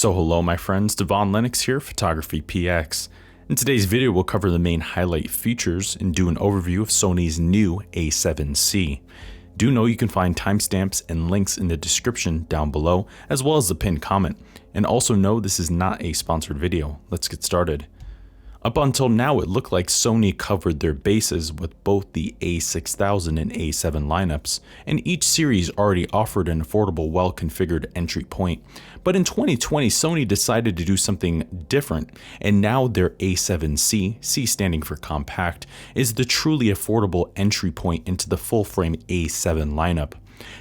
So hello my friends, Devaun Lennox here, PhotographyPX. In today's video we'll cover the main highlight features and do an overview of Sony's new A7C. Do know you can find timestamps and links in the description down below, as well as the pinned comment. And also know this is not a sponsored video. Let's get started. Up until now, it looked like Sony covered their bases with both the A6000 and A7 lineups, and each series already offered an affordable, well-configured entry point. But in 2020, Sony decided to do something different, and now their A7C, C standing for compact, is the truly affordable entry point into the full-frame A7 lineup.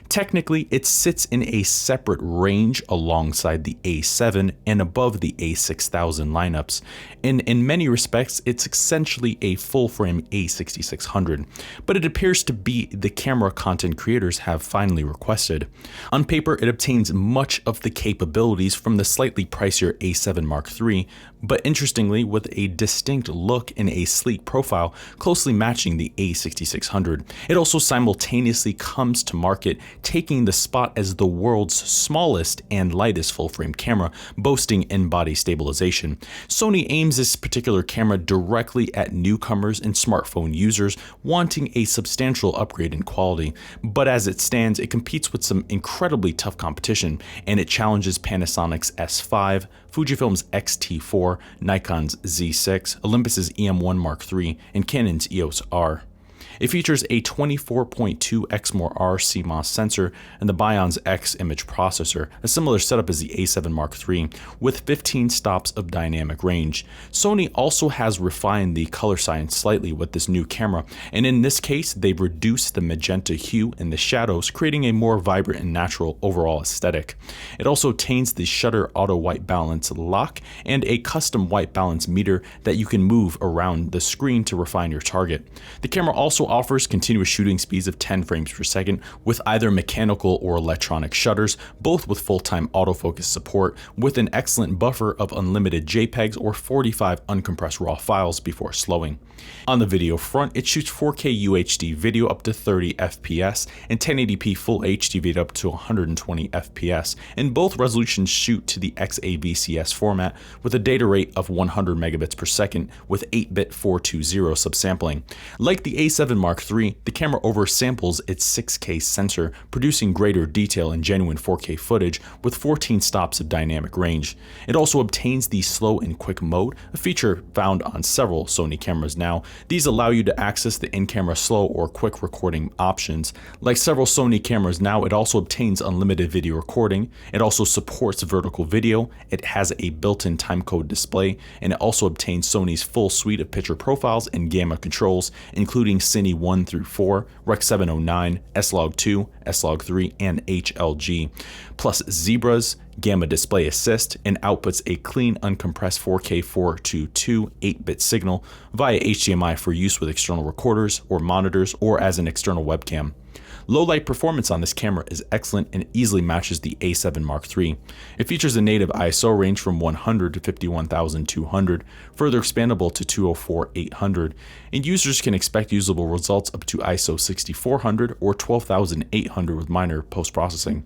Technically, it sits in a separate range alongside the A7 and above the A6000 lineups, and in many respects, it's essentially a full-frame A6600, but it appears to be the camera content creators have finally requested. On paper, it obtains much of the capabilities from the slightly pricier A7 Mark III, but interestingly, with a distinct look and a sleek profile closely matching the A6600. It also simultaneously comes to market, taking the spot as the world's smallest and lightest full-frame camera, boasting in-body stabilization. Sony aims this particular camera directly at newcomers and smartphone users wanting a substantial upgrade in quality, but as it stands, it competes with some incredibly tough competition, and it challenges Panasonic's S5, Fujifilm's X-T4, Nikon's Z6, Olympus's EM1 Mark III, and Canon's EOS R. It features a 24.2 Exmor-R CMOS sensor and the Bionz X image processor, a similar setup as the A7 Mark III, with 15 stops of dynamic range. Sony also has refined the color science slightly with this new camera, and in this case, they've reduced the magenta hue in the shadows, creating a more vibrant and natural overall aesthetic. It also obtains the shutter auto white balance lock and a custom white balance meter that you can move around the screen to refine your target. The camera also offers continuous shooting speeds of 10 frames per second with either mechanical or electronic shutters, both with full-time autofocus support, with an excellent buffer of unlimited JPEGs or 45 uncompressed RAW files before slowing. On the video front, it shoots 4K UHD video up to 30 FPS and 1080p Full HD video up to 120 FPS, and both resolutions shoot to the XAVCS format with a data rate of 100 megabits per second with 8-bit 420 subsampling. Like the A7 Mark III, the camera oversamples its 6K sensor, producing greater detail and genuine 4K footage with 14 stops of dynamic range. It also obtains the slow and quick mode, a feature found on several Sony cameras now. These allow you to access the in-camera slow or quick recording options. Like several Sony cameras now, it also obtains unlimited video recording. It also supports vertical video. It has a built-in timecode display, and it also obtains Sony's full suite of picture profiles and gamma controls, including Cine 1 through 4, Rec 709, S-Log 2, S-Log 3, and HLG, plus zebras, gamma display assist, and outputs a clean uncompressed 4K 422 8-bit signal via HDMI for use with external recorders or monitors or as an external webcam. Low light performance on this camera is excellent and easily matches the A7 Mark III. It features a native ISO range from 100 to 51,200, further expandable to 204,800, and users can expect usable results up to ISO 6400 or 12,800 with minor post-processing.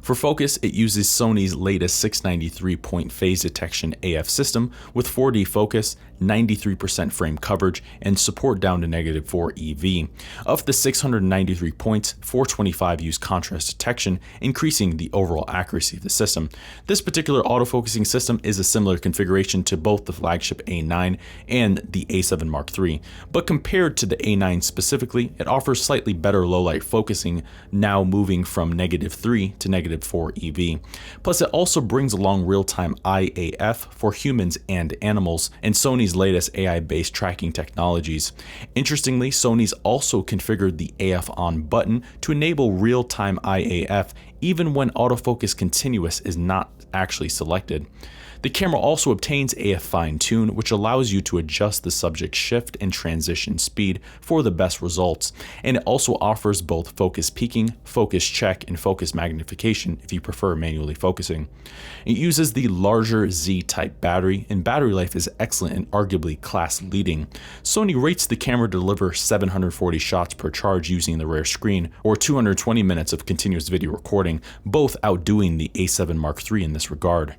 For focus, it uses Sony's latest 693-point phase detection AF system with 4D focus, 93% frame coverage, and support down to -4 EV. Of the 693 points, 425 use contrast detection, increasing the overall accuracy of the system. This particular autofocusing system is a similar configuration to both the flagship A9 and the A7 Mark III, but compared to the A9 specifically, it offers slightly better low-light focusing, now moving from -3 to -4 EV. Plus, it also brings along real-time IAF for humans and animals, and Sony's latest AI-based tracking technologies. Interestingly, Sony's also configured the AF on button to enable real-time IAF even when autofocus continuous is not actually selected. The camera also obtains AF fine-tune, which allows you to adjust the subject shift and transition speed for the best results, and it also offers both focus peaking, focus check, and focus magnification if you prefer manually focusing. It uses the larger Z-type battery, and battery life is excellent and arguably class-leading. Sony rates the camera to deliver 740 shots per charge using the rear screen, or 220 minutes of continuous video recording, both outdoing the A7 Mark III in this regard.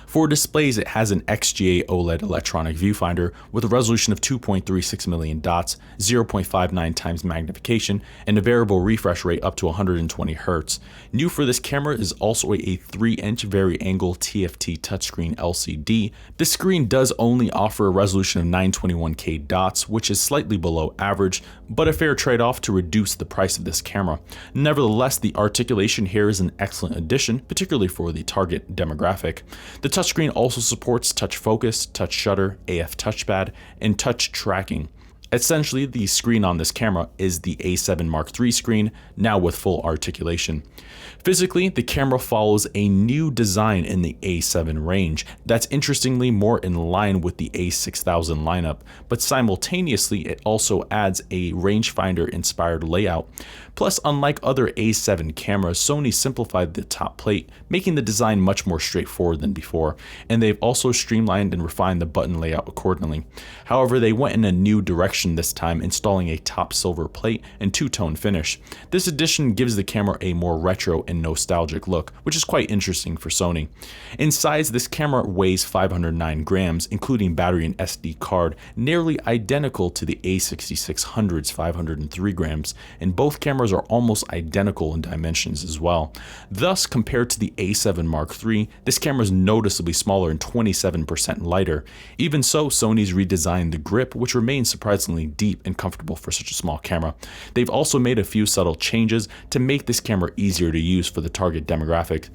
For displays, it has an XGA OLED electronic viewfinder with a resolution of 2.36 million dots, 0.59 times magnification, and a variable refresh rate up to 120 Hz. New for this camera is also a 3-inch vari-angle TFT touchscreen LCD. This screen does only offer a resolution of 921K dots, which is slightly below average, but a fair trade-off to reduce the price of this camera. Nevertheless, the articulation here is an excellent addition, particularly for the target demographic. The touchscreen also supports touch focus, touch shutter, AF touchpad, and touch tracking. Essentially, the screen on this camera is the A7 Mark III screen, now with full articulation. Physically, the camera follows a new design in the A7 range that's interestingly more in line with the A6000 lineup, but simultaneously it also adds a rangefinder inspired layout. Plus, unlike other A7 cameras, Sony simplified the top plate, making the design much more straightforward than before, and they've also streamlined and refined the button layout accordingly. However, they went in a new direction this time, installing a top silver plate and two-tone finish. This addition gives the camera a more retro and nostalgic look, which is quite interesting for Sony. In size, this camera weighs 509 grams, including battery and SD card, nearly identical to the A6600's 503 grams, and both cameras are almost identical in dimensions as well. Thus, compared to the A7 Mark III, this camera is noticeably smaller and 27% lighter. Even so, Sony's redesigned the grip, which remains surprisingly deep and comfortable for such a small camera. They've also made a few subtle changes to make this camera easier to use for the target demographic.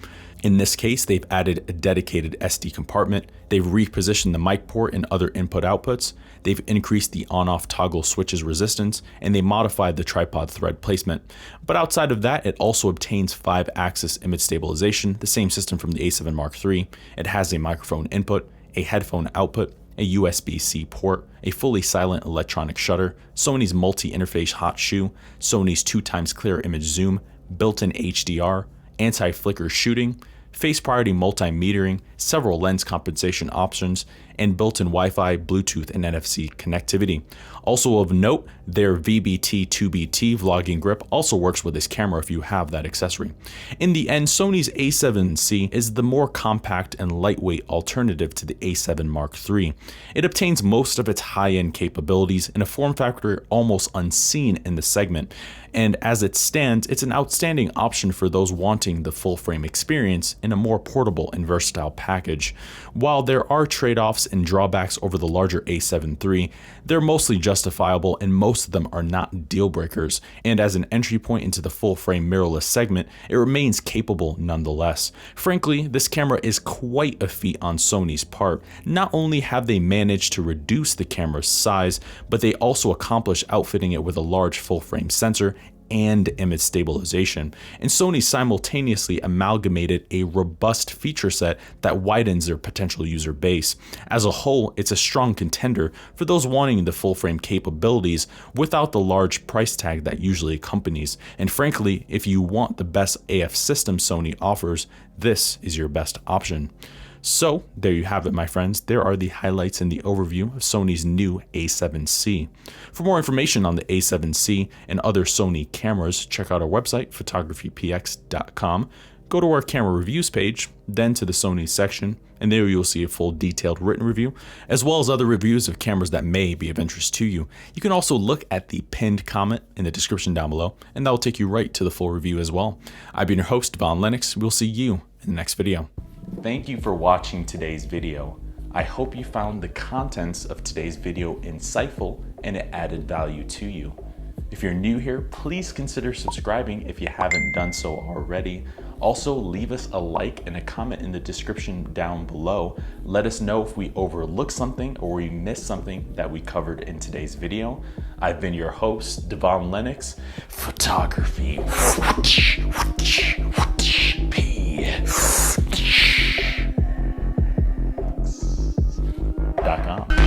In this case, they've added a dedicated SD compartment, they've repositioned the mic port and other input outputs, they've increased the on-off toggle switches resistance, and they modified the tripod thread placement. But outside of that, it also obtains 5-axis image stabilization, the same system from the A7 Mark III. It has a microphone input, a headphone output, a USB-C port, a fully silent electronic shutter, Sony's multi-interface hot shoe, Sony's 2x clear image zoom, built-in HDR, anti-flicker shooting, face priority multimetering, several lens compensation options, and built-in Wi-Fi, Bluetooth, and NFC connectivity. Also of note, their VBT2BT vlogging grip also works with this camera if you have that accessory. In the end, Sony's A7C is the more compact and lightweight alternative to the A7 Mark III. It obtains most of its high-end capabilities in a form factor almost unseen in the segment, and as it stands, it's an outstanding option for those wanting the full-frame experience in a more portable and versatile package. While there are trade-offs and drawbacks over the larger A7 III, they're mostly justifiable and most of them are not deal breakers, and as an entry point into the full-frame mirrorless segment, it remains capable nonetheless. Frankly, this camera is quite a feat on Sony's part. Not only have they managed to reduce the camera's size, but they also accomplish outfitting it with a large full-frame sensor and image stabilization, and Sony simultaneously amalgamated a robust feature set that widens their potential user base. As a whole, it's a strong contender for those wanting the full-frame capabilities without the large price tag that usually accompanies, and frankly, if you want the best AF system Sony offers, this is your best option. So there you have it, my friends. There are the highlights and the overview of Sony's new A7C. For more information on the A7C and other Sony cameras, check out our website, PhotographyPX.com. Go to our camera reviews page, then to the Sony section, and there you'll see a full detailed written review, as well as other reviews of cameras that may be of interest to you. You can also look at the pinned comment in the description down below, and that will take you right to the full review as well. I've been your host, Devaun Lennox. We'll see you in the next video. Thank you for watching today's video. I hope you found the contents of today's video insightful and it added value to you. If you're new here, please consider subscribing if you haven't done so already. Also, leave us a like and a comment in the description down below. Let us know if we overlooked something or we missed something that we covered in today's video. I've been your host, Devaun Lennox. PhotographyPX.com.